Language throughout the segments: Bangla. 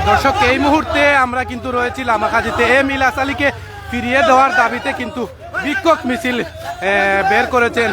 দর্শক, এই মুহূর্তে আমরা কিন্তু রয়েছি লামাকাজিতে। এম ইলিয়াস আলীকে ফিরিয়ে দেওয়ার দাবিতে কিন্তু বিক্ষোভ মিছিল বের করেছেন।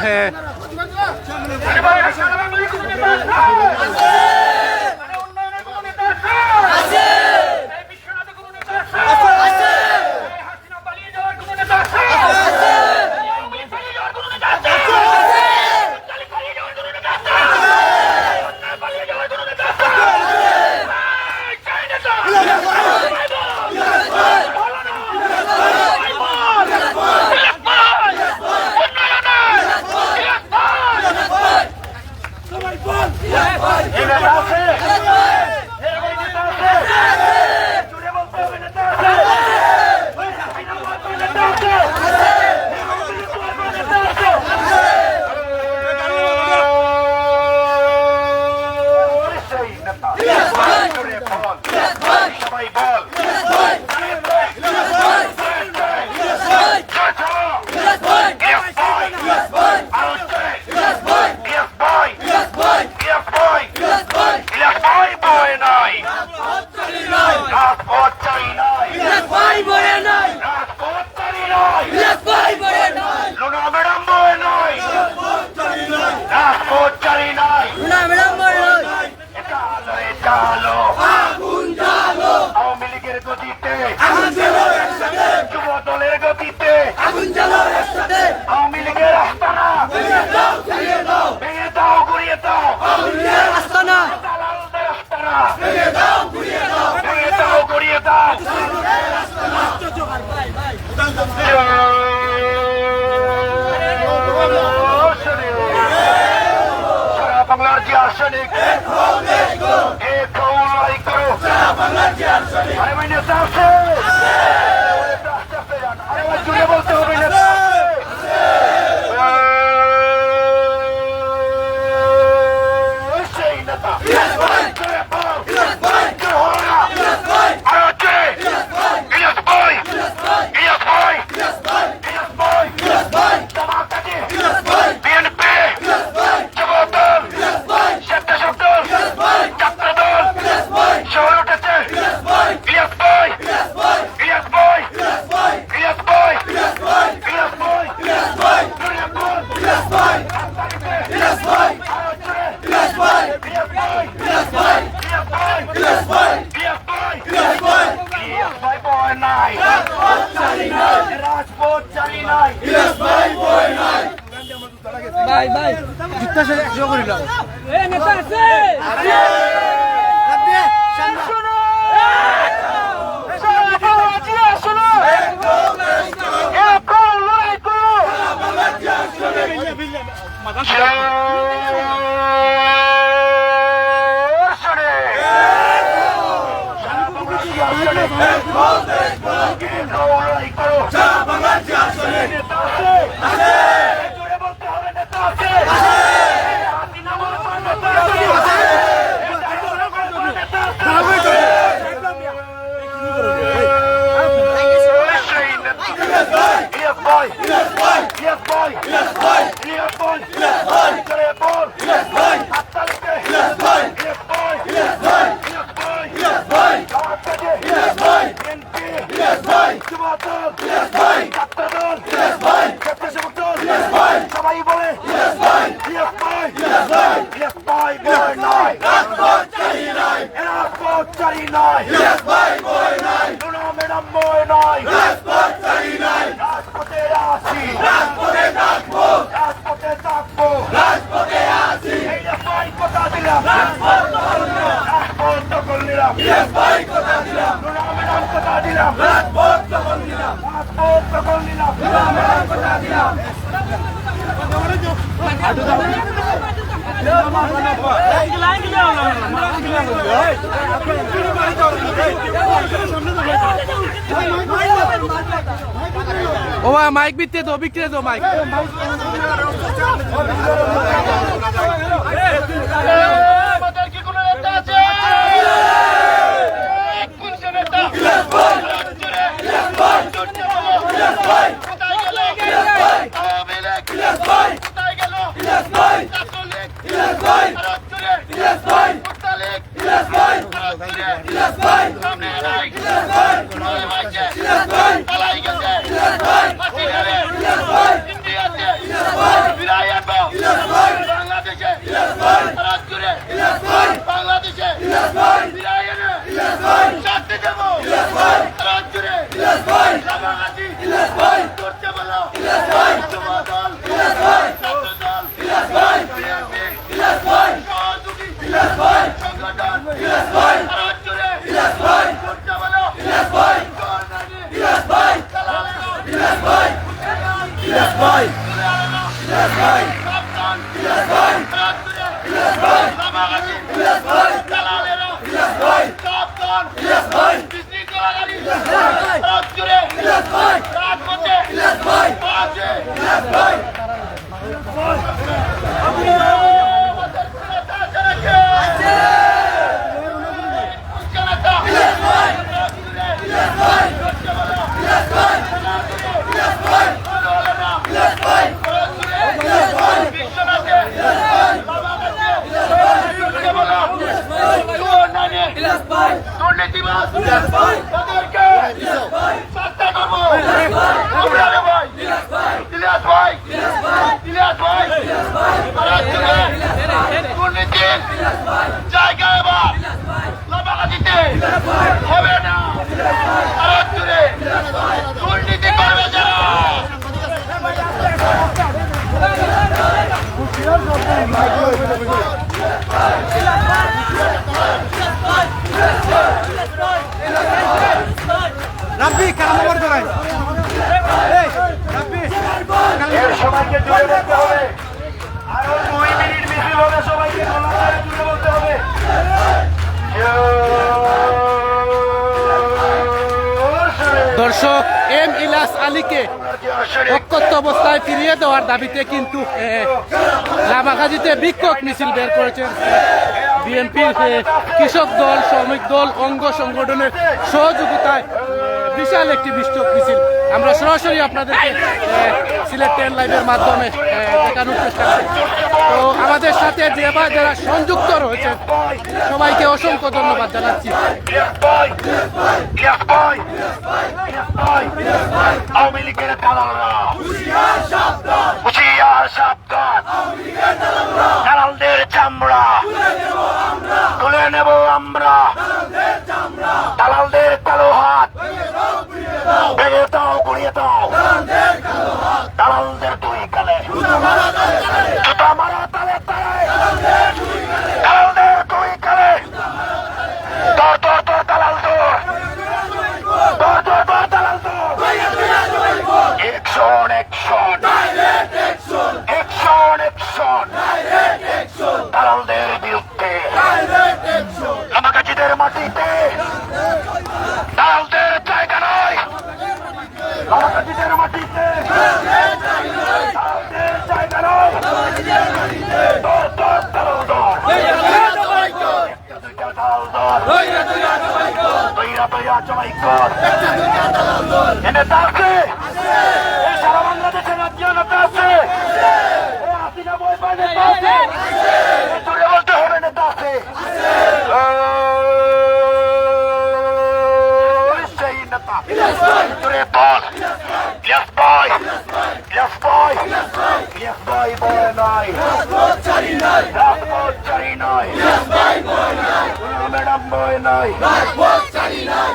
ও মাইক বিতে দো মাইক। আমাদের কি কোনো নেতা আছে? কোন সে নেতা? কোথায় গেল? আওয়ামী লীগ কোথায় গেল? ছাত্রলীগ সামনে নাই পালাই গেছে ইন্ডিয়াতে ফিরাই আনবো বাংলাদেশে বাংলাদেশে ফিরাই এনে শান্তি দেবো জুড়ে রামাগাছি করতে বলো যুব দল ছাত্র দল বিএনপি সহযোগী সংগঠন জুড়ে করতে বলো জায়গায় লামাগাছিতে হবে না দুর্নীতি করবে যারা রাব্বি কালাম ওভার করাই এই রাব্বি এর সবাইকে জুড়ে বলতে হবে আরো 2 মিনিট মিছিল হবে সবাইকে গলা ধরে জুড়ে বলতে হবে দর্শক এম ইলিয়াস আলীকে অক্ষত অবস্থায় ফিরিয়ে দেওয়ার দাবিতে কিন্তু লামাগাজীতে বিক্ষোভ মিছিল বের করেছেন বিএনপির কৃষক দল শ্রমিক দল অঙ্গ সংগঠনের সহযোগিতায় বিশাল একটি বিক্ষোভ মিছিল আমরা সরাসরি আপনাদেরকে সিলেট 10 লাইভের মাধ্যমে দেখানোর চেষ্টা করি। তো আমাদের সাথে যারা সংযুক্ত রয়েছেন সবাইকে অসংখ্য ধন্যবাদ জানাচ্ছি। আওয়ামী লীগের দালালরা হুঁশিয়ার সাবধান দালালদের চামড়া তুলে নেব আমরা দালালদের কালো হাত ভেঙে দাও গুড়িয়ে দাও দালালদের দুই কালে জুতা মারা তালে তালে দালালদের দুই কালে দর দর দর দালাল দর দর দর দর দালাল দর একশন একশন একশন একশন দালালদের বিরুদ্ধে লামাগাছিদের মাটিতে দালালদের জায়গা নয় লামাগাছিদের মাটিতে দালালদের জায়গা নয় দর দর দালাল দর দালাল দর তৈরা তৈরা জমাই কর এনে আছে এই সারা বাংলাদেশের রাজ্য নেতা আছে হাসিনা বই পায় নেতা আছে জুড়ে বলতে হবে নেতা আছে সেই নেতা জুড়ে বল ইলিয়াস ভাই ইলিয়াস ভাই ইলিয়াস ভাই বয় নাই রাজপথ চারি নাই ম্যাডাম বয় নাই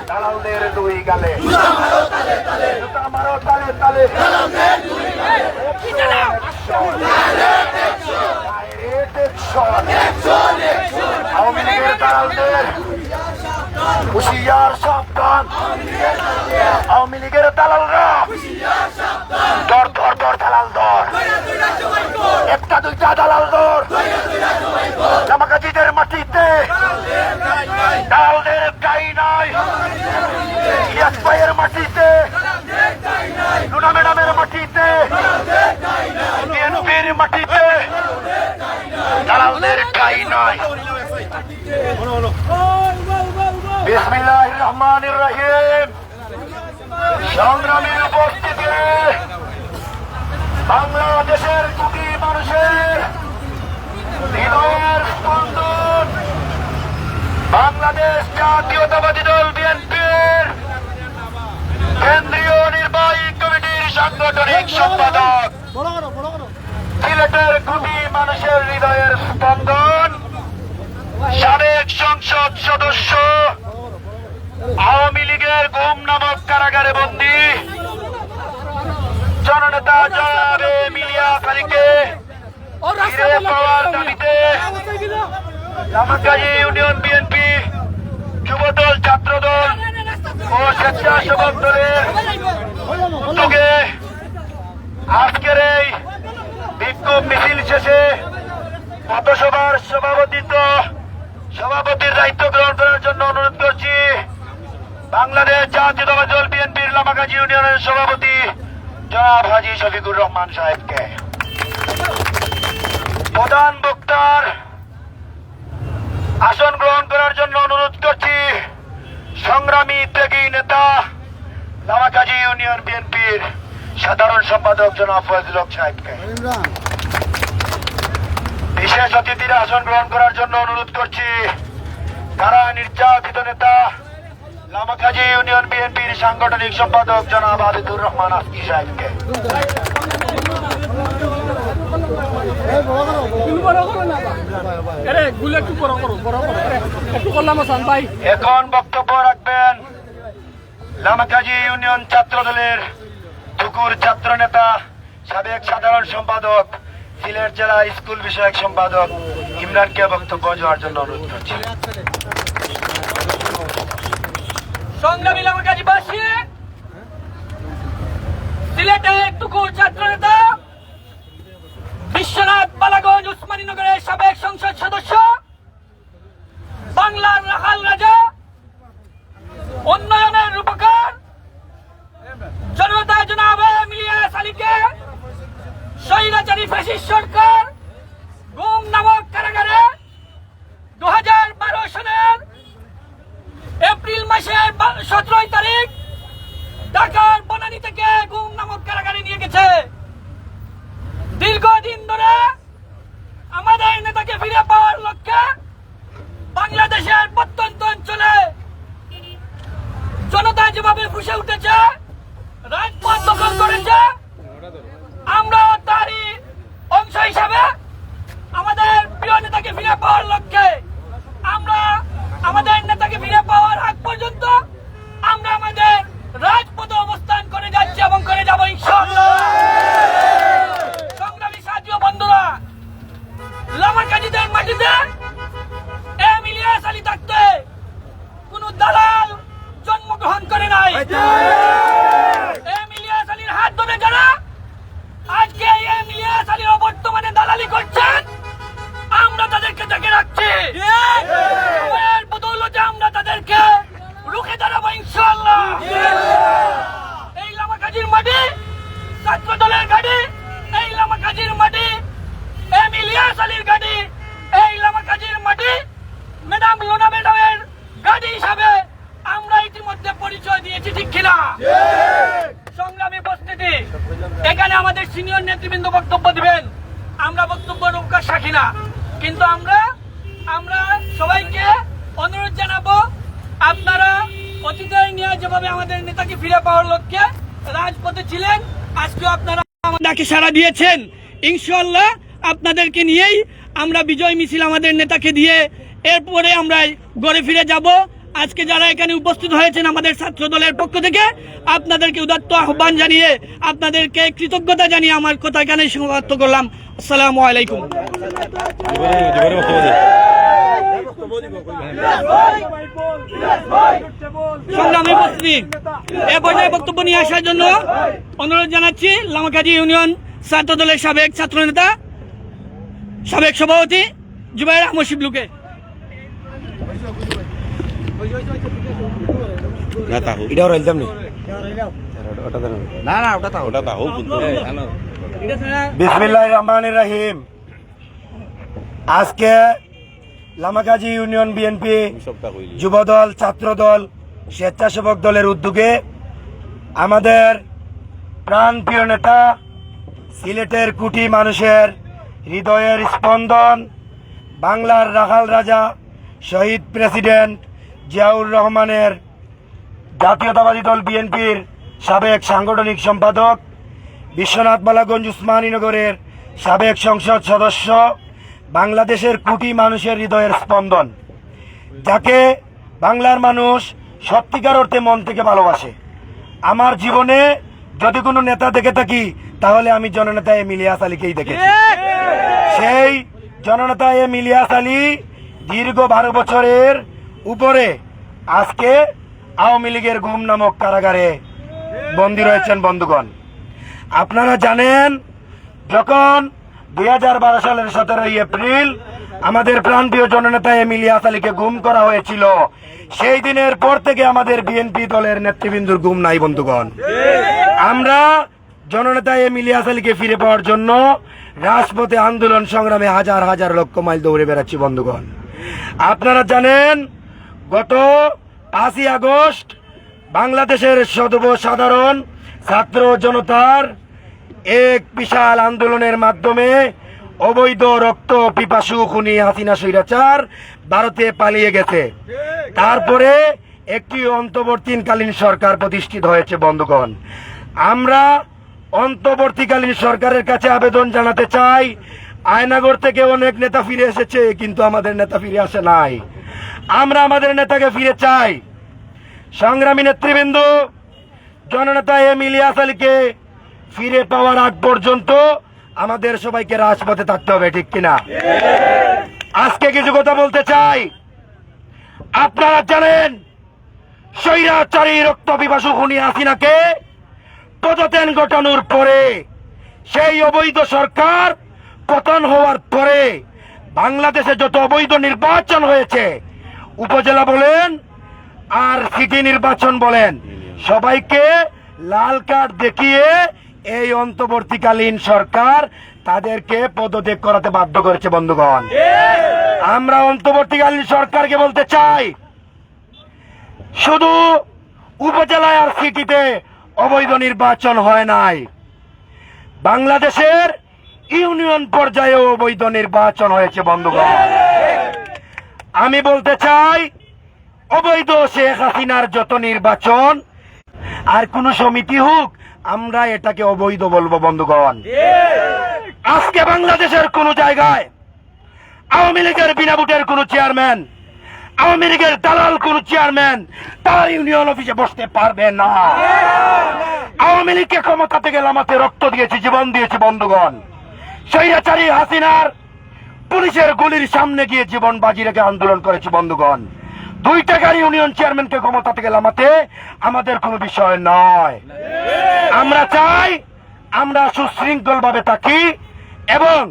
দালালদের দুই গালে জুতা মারো তালে তালে আওয়ামী লীগের দালালদের হুঁশিয়ার সাবধান আওয়ামী লীগের দালালরা দর দর দর দালাল দর একটা দুইটা দালাল দর লামাগাছিদের মাটিতে দালালদের গাই নাই ইলিয়াস ভাইয়ের মাটিতে লুনা ম্যাডামের দায়ী নয়। বিসমিল্লাহির রহমানির রহিম। সংগ্রামীর উপস্থিতি, বাংলাদেশের কোটি মানুষের হৃদয়ের স্পন্দন, বাংলাদেশ জাতীয়তাবাদী দল বিএনপির কেন্দ্রীয় নির্বাহী কমিটির সাংগঠনিক সম্পাদক, সিলেটের কোটি মানুষের হৃদয়ের স্পন্দন, সাবেক সংসদ সদস্য, আওয়ামী লীগের গুম নামক কারাগারে বন্দী জননেতা জনাব মিলিয়া খালিকে ফিরে পাওয়ার দাবিতে লামাকাজি ইউনিয়ন বিএনপি, যুবদল, ছাত্রদল ও স্বেচ্ছাসেবক দলের উদ্যোগে আজকের এই বিক্ষোভ মিছিল শেষে পথসভার সভাপতির দায়িত্ব গ্রহণ করার জন্য অনুরোধ করছি বাংলাদেশ জাতীয়তাবাদী দল বিএনপির লামাকাজি ইউনিয়নের সভাপতি জনাব হাজী শফিকুর রহমান সাহেবকে। প্রধান বক্তার আসন গ্রহণ করার জন্য অনুরোধ করছি সংগ্রামী ত্যাগী নেতা লামাকাজি ইউনিয়ন বিএনপির সাধারণ সম্পাদক জনাব ফজলুল হক সাহেবকে। বিশেষ অতিথিরা আসন গ্রহণ করার জন্য অনুরোধ করছি কারা নির্যাতিত নেতা লামাকাজি ইউনিয়ন বিএনপির সাংগঠনিক সম্পাদক জনাব আদিদুর রহমান আসকি সাহেবকে। এখন বক্তব্য রাখবেন লামাকাজি ইউনিয়ন ছাত্র দলের টুকুর ছাত্র নেতা, সাবেক সাধারণ সম্পাদক, সিলেট জেলা স্কুল বিষয়ক সম্পাদক ইমরানকে বক্তব্য দেওয়ার জন্য অনুরোধ করছি। সংগ্রামী লামাকাজিবাসী, সিলেটের টুকুর ছাত্র নেতা, বিশ্বনাথ বালাগঞ্জ উসমানীনগরের সাবেক সংসদ সদস্য, বাংলার রাখাল রাজা, উন্নয়নের রূপকার জনতা জনাব মিলিয়া সালিকে স্বৈরাচারী ফ্যাসিস্ট সরকার গুম নামক কারাগারে 2012 সালের এপ্রিল মাসের 17 তারিখ ঢাকার বনানী থেকে গুম নামক কারাগারে নিয়ে গেছে। দীর্ঘদিন ধরে আমাদের নেতাকে ফিরে পাওয়ার লক্ষ্যে বাংলাদেশের প্রত্যন্ত অঞ্চলে জনতা যেভাবে ফুসে উঠেছে, রাজপথ দখল করেছে, আমরা তারই অংশ হিসাবে আমাদের প্রিয় নেতাকে ফিরে পাওয়ার লক্ষ্যে আমরা আমাদের নেতাকে ফিরে পাওয়ার আগ পর্যন্ত আমরা আমাদের রাজপথে অবস্থান করে যাচ্ছি এবং করে যাব ইনশাআল্লাহ। সংগ্রামী সাথী ও বন্ধুরা, লামাকাজিদের মাটিতে এম ইলিয়াস আলী থাকতে কোন দালাল জন্মগ্রহণ করে নাই। এম ইলিয়াস আলীর হাত ধরে যারা আজকে এম ইলিয়াস আলীর বর্তমানে দালালি করছেন, আমরা তাদেরকে দেখে রাখছি। সময়ের বদৌলতে আমরা তাদেরকে রুখে দাঁড়াবো ইনশাআল্লাহ। এই লামাকাজির মাটি ছাত্র দলের গাড়ি, এই লামাকাজির মাটি এম ইলিয়াস আলীর গাড়ি, এই লামাকাজির মাটি ম্যাডাম লোনা ম্যাডামের গাড়ি হিসাবে আমরা ইতিমধ্যে পরিচয় দিয়েছি, ঠিক কিনা? সংগ্রামী উপস্থিতি, এখানে আমাদের সিনিয়র নেতৃবৃন্দ বক্তব্য দিবেন, আমরা বক্তব্য রক্ষা রাখি না, কিন্তু আমরা সবাইকে অনুরোধ জানাবো আপনারা অতীতের নিয়ে যেভাবে আমাদের নেতাকে ফিরে পাওয়ার লক্ষ্যে রাজপথে ছিলেন, আজকেও আপনারা আমাদেরকে সাড়া দিয়েছেন। ইনশাআল্লাহ আপনাদেরকে নিয়েই আমরা বিজয় মিছিল আমাদের নেতাকে দিয়ে এরপরে আমরা ঘরে ফিরে যাব। আজকে যারা এখানে উপস্থিত হয়েছেন আমাদের ছাত্র দলের পক্ষ থেকে আপনাদেরকে উদাত্ত আহ্বান জানিয়ে আপনাদেরকে কৃতজ্ঞতা জানিয়ে আমার কথা এখানে সমাপ্ত করলাম। আসসালামু আলাইকুম। সংগ্রামী উপস্থিতি, এ পর্যায়ে বক্তব্য নিয়ে আসার জন্য অনুরোধ জানাচ্ছি লামাকাজি ইউনিয়ন ছাত্র দলের সাবেক ছাত্র নেতা, সাবেক সভাপতি জুবাইর আহমদ শিবলুকে। বিসমিল্লাহির রহমানির রহিম। আজকে লামাকাজি ইউনিয়ন বিএনপি যুবদল, ছাত্রদল, স্বেচ্ছাসেবক দলের উদ্যোগে আমাদের প্রাণপ্রিয় নেতা, সিলেটের কোটি মানুষের হৃদয়ের স্পন্দন, বাংলার রাখাল রাজা শহীদ প্রেসিডেন্ট জিয়াউর রহমানের জাতীয়তাবাদী দল বিএনপির সাবেক সাংগঠনিক সম্পাদক, বিশ্বনাথ বালাগঞ্জ উসমানীনগরের সাবেক সংসদ সদস্য, বাংলাদেশের কোটি মানুষের হৃদয়ের স্পন্দন, যাকে বাংলার মানুষ সত্যিকার অর্থে মন থেকে ভালোবাসে। আমার জীবনে যদি কোনো নেতা দেখে থাকি তাহলে আমি জননেতা এম ইলিয়াস আলীকেই দেখেছি। সেই জননেতা এম ইলিয়াস আলী দীর্ঘ 12 বছরের উপরে আজকে আওয়ামী লীগের গুম নামক কারাগারে বন্দী রয়েছেন। বন্ধুগণ, আপনারা জানেন, যখন 2012 সালের 17 এপ্রিল আমাদের প্রাণপ্রিয় জননেতা এম ইলিয়াস আলীকে গুম করা হয়েছিল, সেই দিনের পর থেকে আমাদের বিএনপি দলের নেতৃবৃন্দুর গুম নাই। বন্ধুগণ, আমরা জননেতা এম ইলিয়াস আলীকে ফিরে পাওয়ার জন্য রাজপথে আন্দোলন সংগ্রামে হাজার হাজার লক্ষ মাইল দৌড়ে বেড়াচ্ছি। বন্ধুগণ, আপনারা জানেন, গত 5ই আগস্ট বাংলাদেশের সর্বসাধারণ ছাত্র জনতার এক বিশাল আন্দোলনের মাধ্যমে অবৈধ রক্ত পিপাসু খুনি হাসিনা স্বৈরাচার ভারতে পালিয়ে গেছে। তারপরে একটি অন্তর্বর্তীকালীন সরকার প্রতিষ্ঠিত হয়েছে। বন্ধুগণ, আমরা অন্তর্বর্তীকালীন সরকারের কাছে আবেদন জানাতে চাই, আয়নাগর থেকে অনেক নেতা ফিরে এসেছে, কিন্তু আমাদের নেতা ফিরে আসে নাই। আমরা আমাদের নেতাকে ফিরে চাই। সংগ্রামী নেতৃবৃন্দ, জননেতা এম ইলিয়াস আলীকে ফিরে পাওয়ার আগ পর্যন্ত আমাদের সবাইকে রাজপথে থাকতে হবে, ঠিক কিনা? আজকে কিছু কথা বলতে চাই। আপনারা জানেন, স্বৈরাচারী রক্ত পিপাসু খুনি হাসিনাকে পদত্যাগ ঘটানোর পরে, সেই অবৈধ সরকার পতন হওয়ার পরে বাংলাদেশে যত অবৈধ নির্বাচন হয়েছে, উপজেলা বলেন আর সিটি নির্বাচন বলেন, সবাইকে লাল কার্ড দেখিয়ে এই অন্তর্বর্তীকালীন সরকার তাদেরকে পদত্যাগ করাতে বাধ্য করেছে। বন্ধুগণ, আমরা অন্তর্বর্তীকালীন সরকারকে বলতে চাই, শুধু উপজেলায় আর সিটিতে অবৈধ নির্বাচন হয় নাই, বাংলাদেশের ইউনিয়ন পর্যায়েও অবৈধ নির্বাচন হয়েছে। বন্ধুগণ, আমি বলতে চাই, অবৈধ শেখ হাসিনার যত নির্বাচন আর কোন সমিতি হোক, আমরা এটাকে অবৈধ বলবো। বন্ধুগণ, আজকে বাংলাদেশের কোন জায়গায় আওয়ামী লীগের বিনা ভোটের কোন চেয়ারম্যান, আওয়ামী লীগের দালাল কোন চেয়ারম্যান তার ইউনিয়ন অফিসে বসতে পারবে না। আওয়ামী লীগকে ক্ষমতা থেকে লামাতে রক্ত দিয়েছে, জীবন দিয়েছে। বন্ধুগণ, স্বৈরাচারী হাসিনার পুলিশের গুলির সামনে গিয়ে জীবন বাজি রেখে আন্দোলন করেছে। বন্ধুগণ, 2 টাকার ইউনিয়ন চেয়ারম্যানকে ক্ষমতা থেকে লামাতে আমাদের কোনো বিষয় নয়। আমরা চাই আমরা সুশৃঙ্খল ভাবে থাকি এবং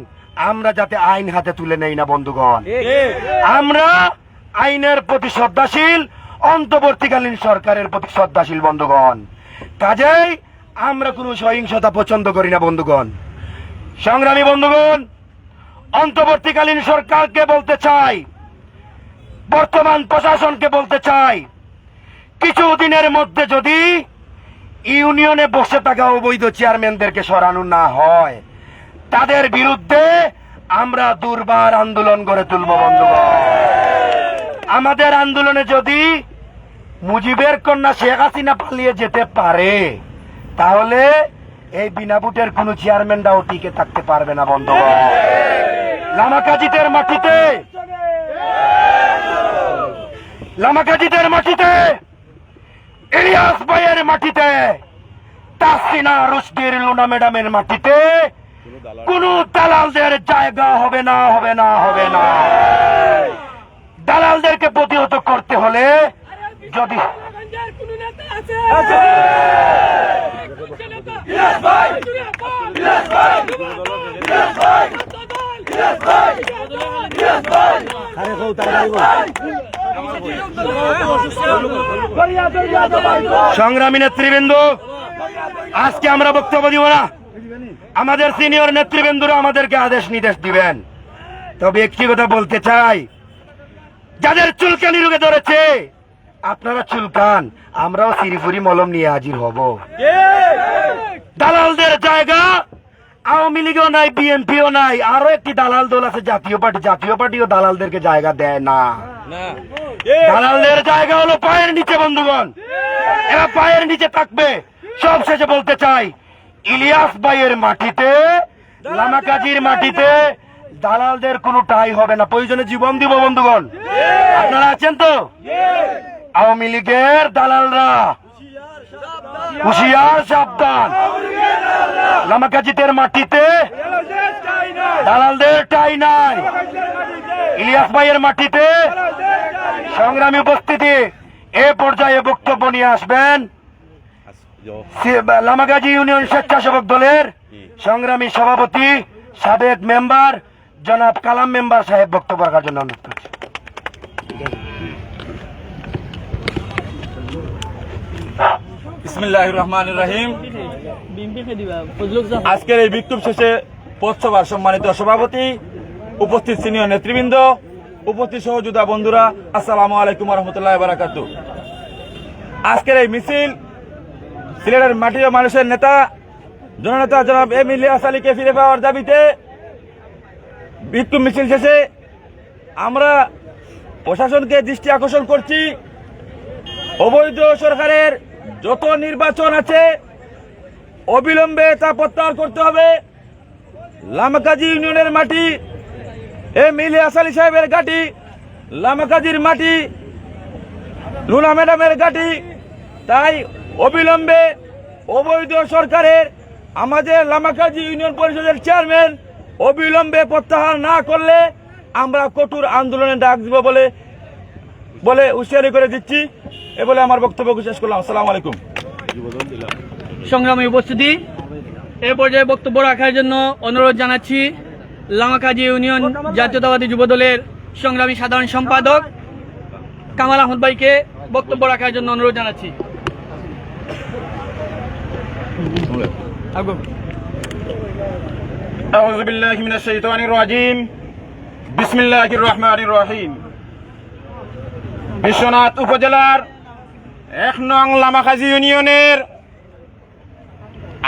আমরা যাতে আইন হাতে তুলে নেই না। বন্ধুগণ, আমরা আইনের প্রতি শ্রদ্ধাশীল, অন্তর্বর্তীকালীন সরকারের প্রতি শ্রদ্ধাশীল। বন্ধুগণ, কাজেই আমরা কোনো সহিংসতা পছন্দ করি না। বন্ধুগণ, সংগ্রামী বন্ধুগণ, অন্তর্বর্তীকালীন সরকারকে বলতে চাই, বর্তমান প্রশাসনকে বলতে চাই, কিছুদিনের মধ্যে যদি ইউনিয়নে বসে থাকা অবৈধ চেয়ারম্যানদেরকে সরানো না হয়, তাদের বিরুদ্ধে আমরা দুর্বার আন্দোলন গড়ে তুলব। বন্ধুগণ, আমাদের আন্দোলনে যদি মুজিবের কন্যা শেখ হাসিনা পালিয়ে যেতে পারে, তাহলে এই বিনা ভোটের কোন চেয়ারম্যানরাও টিকে থাকতে পারবে না। বন্ধুগণ, লামাকাজিদের মাটিতে, ইলিয়াস ভাইয়ের মাটিতে, তাসিনা রুশদির লুনা ম্যাডামের মাটিতে কোন দালালদের জায়গা হবে না, হবে না, হবে না। দালালদেরকে প্রতিহত করতে হলে যদি সংগ্রামী নেতৃবৃন্দ, আজকে আমরা বক্তব্য দিব না, আমাদের সিনিয়র নেতৃবৃন্দরা আমাদেরকে আদেশ নির্দেশ দিবেন। তবে একটি কথা বলতে চাই, যাদের চুলকানি রোগে ধরেছে আপনারা চুলকান, আমরাও সিরিফুরি মলম নিয়ে হাজির হব। দালালদের জায়গা আওয়ামী লীগও নাই, বিএনপিও নাই, আরো একটি দালাল দল আছে জাতীয় পার্টি। জাতীয় পার্টিও দালালদেরকে জায়গা দেয় না। দালালদের জায়গা হলো পায়ের নিচে বন্ধুগণ, এরা পায়ের নিচে থাকবে। সব শেষে বলতে চাই, ইলিয়াস ভাইয়ের মাটিতে, লামাকাজির মাটিতে দালালদের কোনো ঠাঁই হবে না। প্রয়োজনে জীবন দিব বন্ধুগণ, আপনারা আছেন তো? আওয়ামী লীগের দালালরা হুঁশিয়ার, সাবধান। লামাকাজিদের মাটিতে দালালদের ঠাঁই নাই। ইলিয়াস ভাইয়ের মাটিতে সংগ্রামী উপস্থিতি এ পর্যায়ে বক্তব্য নিয়ে আসবেন লামাকাজি ইউনিয়ন স্বেচ্ছাসেবক দলের সংগ্রামী সভাপতি, সাবেক মেম্বার জনাব কালাম মেম্বার সাহেব বক্তব্য রাখার জন্য অনুরোধ করছি। বিসমিল্লাহির রহমানির রহিম। আজকের এই বিক্ষোভ শেষে পৌরসভার সম্মানিত সভাপতি, উপস্থিত সিনিয়র নেতৃবৃন্দ, উপস্থিত সহযোদ্ধা বন্ধুরা, আসসালামু আলাইকুম রহমতুল্লাহ বারাকাতু। আজকের এই মিছিল সিলেটের মাটি ও মানুষের নেতা জননেতা জনাব এম ইলিয়াস আলীকে ফিরে পাওয়ার দাবিতে বিক্ষোভ মিছিল শেষে আমরা প্রশাসনকে দৃষ্টি আকর্ষণ করছি, অবৈধ সরকারের যত নির্বাচন আছে অবিলম্বে তা প্রত্যাহার করতে হবে। লামাকাজি ইউনিয়নের মাটি এম ইলিয়াস আলী সাহেবের ঘাঁটি, লামাকাজির মাটি লুনা ম্যাডামের ঘাঁটি। তাই অবিলম্বে অবৈধ সরকারের আমাদের লামাকাজি ইউনিয়ন পরিষদের চেয়ারম্যান অবিলম্বে প্রত্যাহার না করলে আমরা কঠোর আন্দোলনের ডাক দিব বলে হুঁশিয়ারি করে দিচ্ছি। এ বলে আমার বক্তব্য শেষ করলাম। আসসালামু আলাইকুম। সংগ্রামী উপস্থিতি, এ পর্যায়ে বক্তব্য রাখার জন্য অনুরোধ জানাচ্ছি লামাকাজি ইউনিয়ন জাতীয়তাবাদী যুব দলের সংগ্রামী সাধারণ সম্পাদক কামাল আহমদ ভাইকে বক্তব্য রাখার জন্য অনুরোধ জানাচ্ছি। আউযু বিল্লাহি মিনাশ শাইতানির রাজিম। বিসমিল্লাহির রহমানির রহিম। বিশ্বনাথ উপজেলার ১ নং লামাকাজি ইউনিয়নের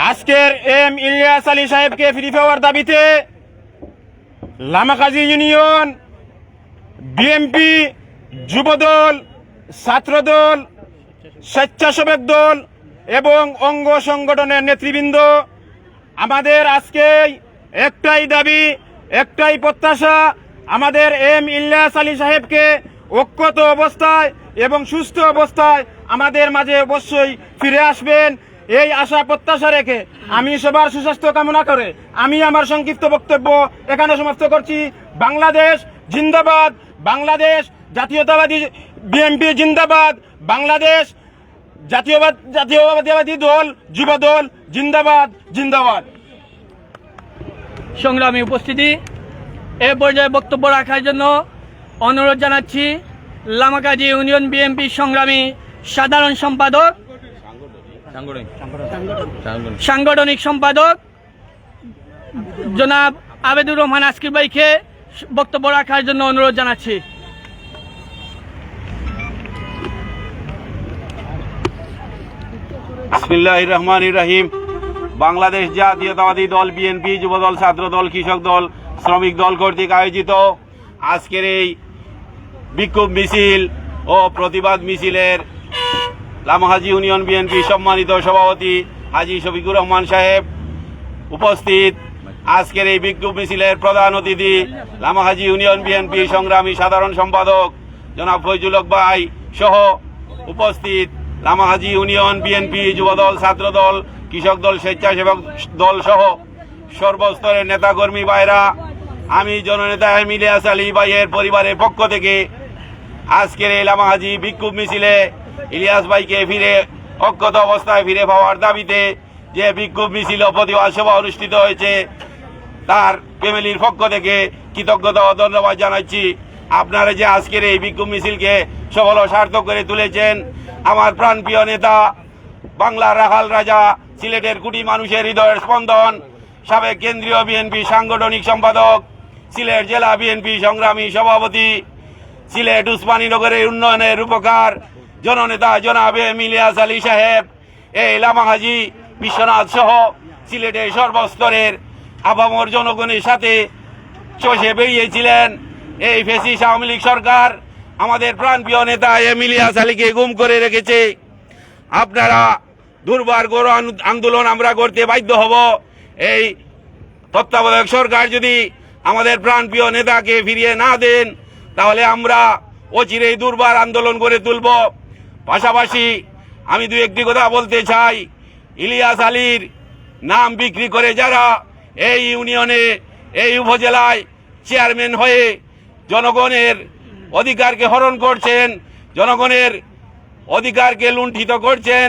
আজকের এম ইলিয়াস আলী সাহেবকে ফিরে পাওয়ার দাবিতে লামাকাজি ইউনিয়ন বিএনপি, যুবদল, ছাত্রদল, স্বেচ্ছাসেবক দল এবং অঙ্গ সংগঠনের নেতৃবৃন্দ আমাদের আজকে একটাই দাবি, একটাই প্রত্যাশা, আমাদের এম ইলিয়াস আলী সাহেবকে ঐক্যত অবস্থায় এবং সুস্থ অবস্থায় আমাদের মাঝে অবশ্যই ফিরে আসবেন। এই আশা প্রত্যাশা রেখে আমি সবার সুস্বাস্থ্য কামনা করে আমি আমার সংক্ষিপ্ত বক্তব্য এখানে সমাপ্ত করছি। বাংলাদেশ জিন্দাবাদ, বাংলাদেশ জাতীয়তাবাদী বিএনপি জিন্দাবাদ, বাংলাদেশ জাতীয়তাবাদী দল যুব দল জিন্দাবাদ, জিন্দাবাদ। সংগ্রামী উপস্থিতি, এ পর্যায়ে বক্তব্য রাখার জন্য অনুরোধ জানাচ্ছি লামাকাজি ইউনিয়ন বিএনপি সংগ্রামী সাধারণ সম্পাদক, সাংগঠনিক সম্পাদক জনাব আবেদুর রহমান আসকির ভাইকে বক্তব্য রাখার জন্য অনুরোধ জানাচ্ছি। বিসমিল্লাহির রহমানির রহিম। বাংলাদেশ জাতীয়তাবাদী দল বিএনপি, যুবদল, ছাত্রদল, কৃষক দল, শ্রমিক দল কর্তৃক আয়োজিত আজকের এই বিক্ষোভ মিছিল ও প্রতিবাদ মিছিলের লামাকাজি ইউনিয়ন বিএনপি সম্মানিত সভাপতি হাজী শফিকুর রহমান সাহেব উপস্থিত। আজকের এই বিক্ষোভ মিছিলের প্রধান অতিথি লামাকাজি ইউনিয়ন বিএনপি সংগ্রামী সাধারণ সম্পাদক জনাব ফয়জুল হক ভাই সহ উপস্থিত লামাকাজি ইউনিয়ন বিএনপি, যুবদল, ছাত্রদল, কৃষক দল, স্বেচ্ছাসেবক দল সহ সর্বস্তরের নেতাকর্মী ভাইরা, আমি জননেতা এম ইলিয়াস আলী ভাইয়ের পরিবারের পক্ষ থেকে আজকের এই লামাকাজি বিক্ষোভ মিছিলে ইলিয়াস ভাইকে ফিরে অক্ষত অবস্থায় ফিরে পাওয়ার দাবিতে যে বিক্ষোভ মিছিল ও প্রতিবাদ সভা অনুষ্ঠিত হয়েছে তার ফ্যামিলির পক্ষ থেকে কৃতজ্ঞতা ও ধন্যবাদ জানাচ্ছি। আপনারা যে আজকের এই বিক্ষোভ মিছিলকে সফল ও সার্থক করে তুলেছেন, আমার প্রাণপ্রিয় নেতা, বাংলার রাখাল রাজা, সিলেটের কোটি মানুষের হৃদয়ের স্পন্দন, সাবেক কেন্দ্রীয় বিএনপি সাংগঠনিক সম্পাদক, সিলেট জেলা বিএনপি সংগ্রামী সভাপতি, সিলেট উসমানীনগরের উন্নয়নের রূপকার জননেতা জনাব এম ইলিয়াস আলী সাহেব, এই লামা হাজি বিশ্বনাথ সহ সিলেটের সর্বস্তরের আপামর জনগণের সাথে চষে বেরিয়েছিলেন। এই ফ্যাসিস্ট আওয়ামী লীগ সরকার আমাদের প্রাণপ্রিয় নেতা এম ইলিয়াস আলীকে গুম করে রেখেছে। আপনারা দুর্বার গণ আন্দোলন আমরা করতে বাধ্য হব। এই তত্ত্বাবধায়ক সরকার যদি আমাদের প্রাণপ্রিয় নেতাকে ফিরিয়ে না দেন, তাহলে আমরা অচিরেই দুর্বার আন্দোলন করে তুলব। পাশাপাশি আমি দু একটি কথা বলতে চাই। ইলিয়াস আলীর নাম বিক্রি করে যারা এই ইউনিয়নে, এই উপজেলায় চেয়ারম্যান হয়ে জনগণের অধিকারকে হরণ করছেন, জনগণের অধিকারকে লুণ্ঠিত করছেন,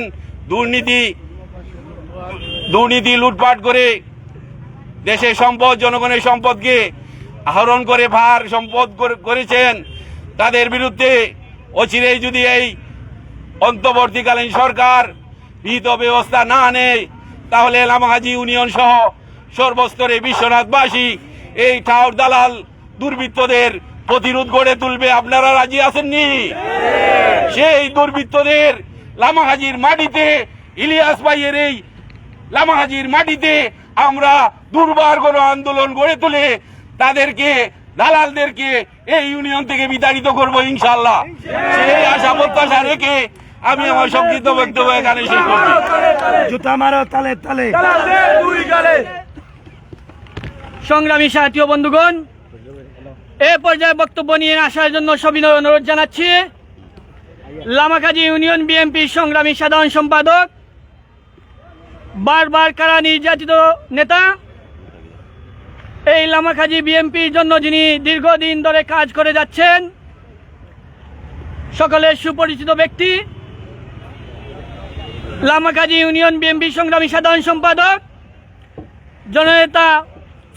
দুর্নীতি লুটপাট করে দেশের সম্পদ, জনগণের সম্পদকে আহরণ করে ভার সম্পদ করেছেন, তাদের বিরুদ্ধে অচিরেই যদি এই অন্তর্বর্তীকালীন সরকার বিহিত ব্যবস্থা না নেয়, তাহলে লামাহাজি ইউনিয়ন সহ সর্বস্তরে বিশ্বনাথবাসী এই ঠাউর দালাল দুর্বৃত্তদের প্রতিরোধ গড়ে তুলবে। আপনারা রাজি আছেননি? সেই দুর্বৃত্তদের লামাহাজির মাটিতে, ইলিয়াস ভাইয়ের এই লামাহাজির মাটিতে আমরা দুর্বার গণ আন্দোলন গড়ে তুলে তাদেরকে, দালালদেরকে এই ইউনিয়ন থেকে বিতাড়িত করব ইনশাআল্লাহ। সেই আশা প্রত্যাশা রেখে আমি আমার সংক্ষিপ্ত বক্তব্য এখানে শেষ করছি। জুতা মারো তালে তালে। সংগ্রামী সাথী বন্ধুগণ, এ পর্যায়ে বক্তব্য নিয়ে আসার জন্য সবিনয় অনুরোধ জানাচ্ছি লামাকাজি ইউনিয়ন বিএনপির সংগ্রামী সাধারণ সম্পাদক, বারবার কারা নির্যাতিত নেতা, এই লামাকাজি বিএনপির জন্য যিনি দীর্ঘদিন ধরে কাজ করে যাচ্ছেন, সকলের সুপরিচিত ব্যক্তি, লামাকাজি ইউনিয়ন বিএনপি সংগ্রামী সাধারণ সম্পাদক জননেতা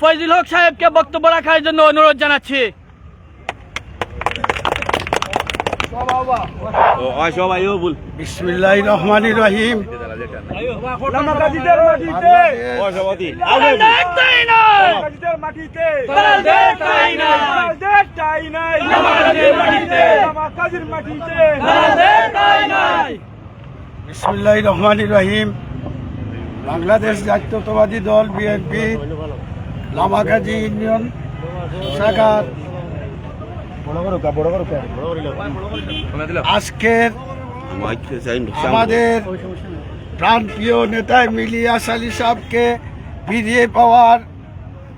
ফয়জুল হক সাহেবকে বক্তব্য রাখার জন্য অনুরোধ জানাচ্ছি। বিসমিল্লাহির রহমানির রহিম। বিসমিল্লাহির রহমানির রহিম। বাংলাদেশ জাতীয়তাবাদী দল বিএনপি লামাকাজি ইউনিয়ন শাখার আজকের আমাদের প্রাণপ্রিয় নেতা ইলিয়াস আলী সাহেবকে ফিরিয়ে পাওয়ার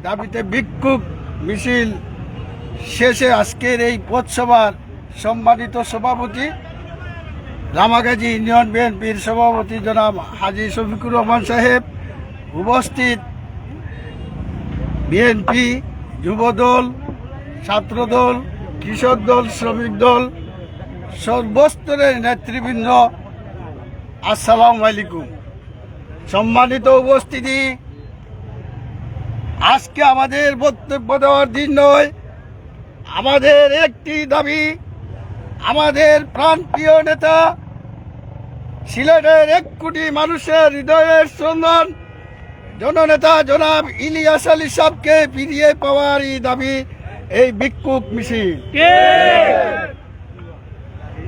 দাবিতে বিক্ষোভ মিছিল শেষে আজকের এই পথসভার সম্মানিত সভাপতি, লামাকাজি ইউনিয়ন বিএনপির সভাপতি জনাব হাজী শফিকুর রহমান সাহেব, উপস্থিত বিএনপি, যুবদল, ছাত্রদল, কৃষক দল, শ্রমিক দল, সর্বস্তরের নেতৃবৃন্দ, আসসালামু আলাইকুম। সম্মানিত উপস্থিতি, আজকে আমাদের বক্তব্য দেওয়ার দিন নয়। আমাদের একটি দাবি, আমাদের প্রাণপ্রিয় নেতা, সিলেটের 1 কোটি মানুষের হৃদয়ের স্পন্দন জননেতা জনাব ইলিয়াস আলী সাহেবকে ফিরিয়ে পাওয়ার দাবি এই বিক্ষোভ মিছিল।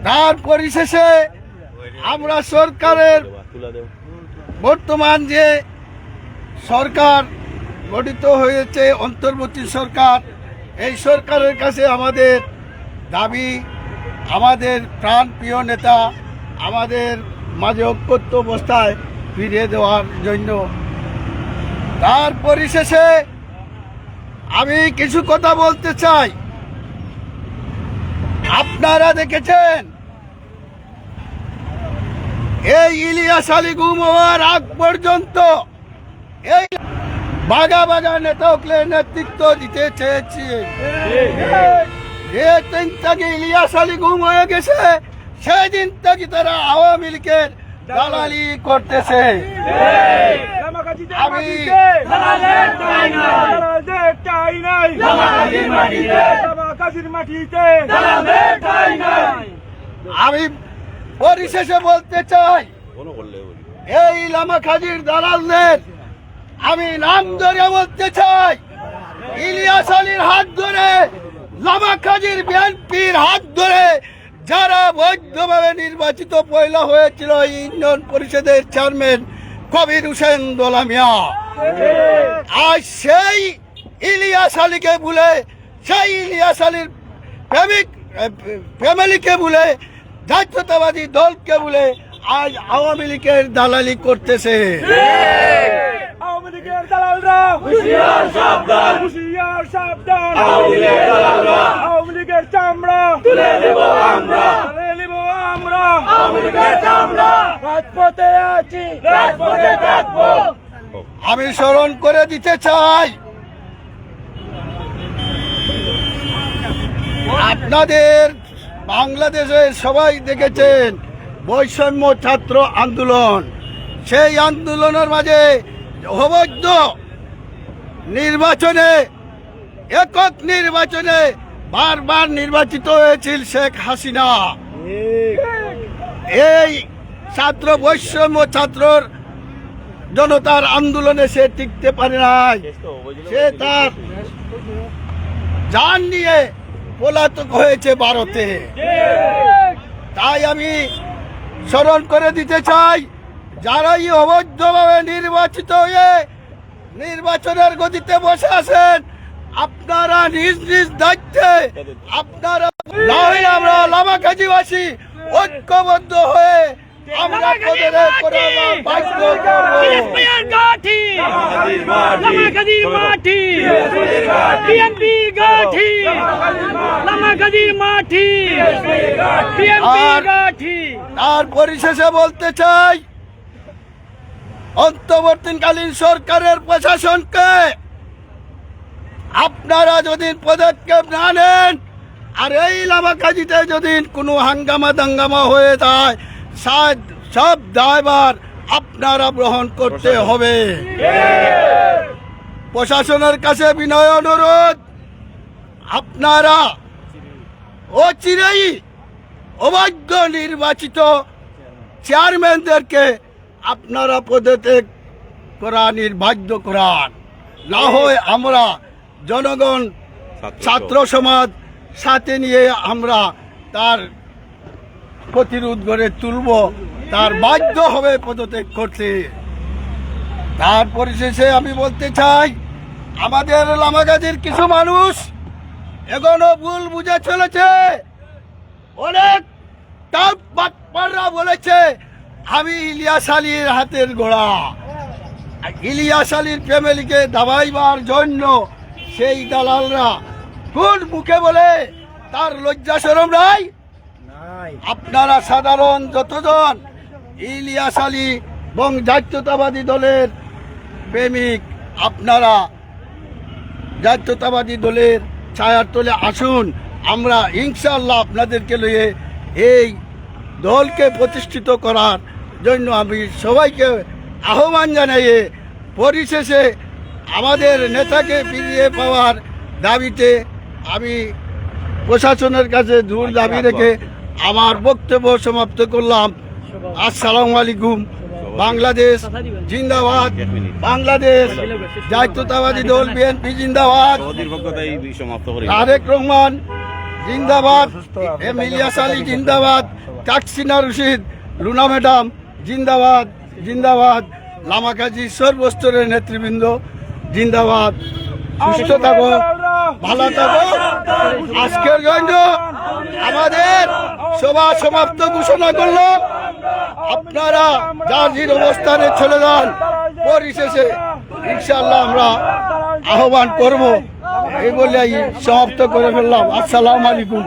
তার পরিশেষে আমরা সরকারের বর্তমান যে সরকার গঠিত হয়েছে, অন্তর্বর্তী সরকার, এই সরকারের কাছে আমাদের দাবি, আমাদের প্রাণপ্রিয় নেতা আমাদের মাঝে ঐক্যবদ্ধ অবস্থায় ফিরিয়ে দেওয়ার জন্য। তার পরিশেষে আমি কিছু কথা বলতে চাই। আপনারা দেখেছেন এই ইলিয়াস আলী গুম হওয়ার আগ পর্যন্ত এই বাগা বাগা নেতাকে নেতৃত্ব দিতে চেয়েছি। যেদিন থেকে ইলিয়াস আলী গুম হয়ে গেছে, সেদিন থেকে তারা আওয়ামী লীগের দালালি করতেছে। আমি পরিশেষে বলতে চাই, এই লামাকাজির দালালদের আমি নাম ধরে বলতে চাই, ইলিয়াস আলীর হাত ধরে লামাকাজির বিএনপির হাত ধরে যারা বৈধভাবে নির্বাচিত পয়লা হয়েছিল ইউনিয়ন পরিষদের চেয়ারম্যান কবির হোসেন দোলা মিয়া, আজ সেই ইলিয়াস আলীকে ভুলে, সেই ইলিয়াস আলীর ফ্যামিলিকে ভুলে, জাতীয়তাবাদী দলকে ভুলে আজ আওয়ামী লীগের দালালি করতেছে। আওয়ামী লীগের দালালরা হুঁশিয়ার সাবধান, হুঁশিয়ার সাবধান। আওয়ামী লীগের দালালরা আওয়ামী লীগের চামড়া তুলে দেব আমরা, তুলে দেব আমরা। আওয়ামী লীগের চামড়া রাজপথে আছি, রাজপথে থাকবো। আমি স্মরণ করে দিতে চাই, আপনাদের বাংলাদেশে সবাই দেখেছেন বৈষম্য ছাত্র আন্দোলন, সেই আন্দোলনের মাঝে অবৈধ নির্বাচনে, একক নির্বাচনে বারবার নির্বাচিত হয়েছিল শেখ হাসিনা। এই ছাত্র বৈষম্য ছাত্রর জনতার আন্দোলনে সে টিকতে পারে নাই, সে তার জান নিয়ে পলাতক হয়েছে ভারতে। তাই আমি স্মরণ করে দিতে চাই, যারাই অবৈধভাবে নির্বাচিত হয়ে নির্বাচনের গতিতে বসে আছেন, আপনারা নিজ নিজ দায়িত্বে আপনারা নয়, আমরা লামাকাজিবাসী ঐক্যবদ্ধ হয়ে আমরা পদত্যাগ করার বাধ্য করব। বিএনপির গাঠি, লামাকাজির মাটি, বিএনপির গাঠি, লামাকাজির মাটি, বিএনপির গাঠি। তার পরিশেষে বলতে চাই, অন্তর্বর্তীকালীন সরকারের প্রশাসনকে আপনারা যদি পদক্ষেপ না নেন, আর এই লামাকাজিতে যদি কোনো হাঙ্গামা দাঙ্গামা হয়ে যায়, সব দায়ভার আপনারা গ্রহণ করতে হবে। প্রশাসনের কাছে বিনয় অনুরোধ, আপনারা অচিরেই অবৈধ নির্বাচিত চেয়ারম্যানদেরকে আপনারা পদত্যাগ করা নির্বাধ্য করান, না হয় আমরা জনগণ ছাত্র সমাজ সাথে নিয়ে আমরা তার প্রতিরোধ গড়ে তুলব, তার বাধ্য হবে পদত্যাগ করতে। তার পরিশেষে আমি বলতে চাই, আমাদের লামাকাজির কিছু মানুষ এখনো ভুল বুঝে চলেছে। অনেক বাটপাররা বলেছে আমি ইলিয়াস আলীর হাতের গোড়া। ইলিয়াস আলীর ফ্যামিলিকে দাবাইবার জন্য সেই দালালরা কোন মুখে বলে, তার লজ্জা শরম নাই? আপনারা সাধারণ যতজন ইলিয়াস আলী এবং জাতীয়তাবাদী দলের প্রেমিক, আপনারা জাতীয়তাবাদী দলের ছায়ার তলে আসুন। আমরা ইনশাআল্লাহ আপনাদেরকে লইয়ে এই দলকে প্রতিষ্ঠিত করার জন্য আমি সবাইকে আহ্বান জানাইয়ে পরিশেষে আমাদের নেতাকে ফিরিয়ে পাওয়ার দাবিতে আমি প্রশাসনের কাছে জোর দাবি রেখে আমার বক্তব্য সমাপ্ত করলাম। আসসালামু আলাইকুম। বাংলাদেশ জিন্দাবাদ, বাংলাদেশ জাতীয়তাবাদী দল বিএনপি জিন্দাবাদ, তারেক রহমান জিন্দাবাদ, এম ইলিয়াস আলী জিন্দাবাদ, তাকসিনা রশিদ, লুনা ম্যাডাম জিন্দাবাদ, জিন্দাবাদ। লামাকাজি সর্বস্তরের নেতৃবৃন্দ জিন্দাবাদ। সুস্থ থাকো, ভালো থাকো। আজকের জন্য আমাদের সভা সমাপ্ত ঘোষণা করলো। আপনারা যার যার অবস্থানে চলে যান। পরিশেষে ইনশাআল্লাহ আমরা আহ্বান করব, এই বলে সমাপ্ত করে ফেললাম। আসসালামু আলাইকুম।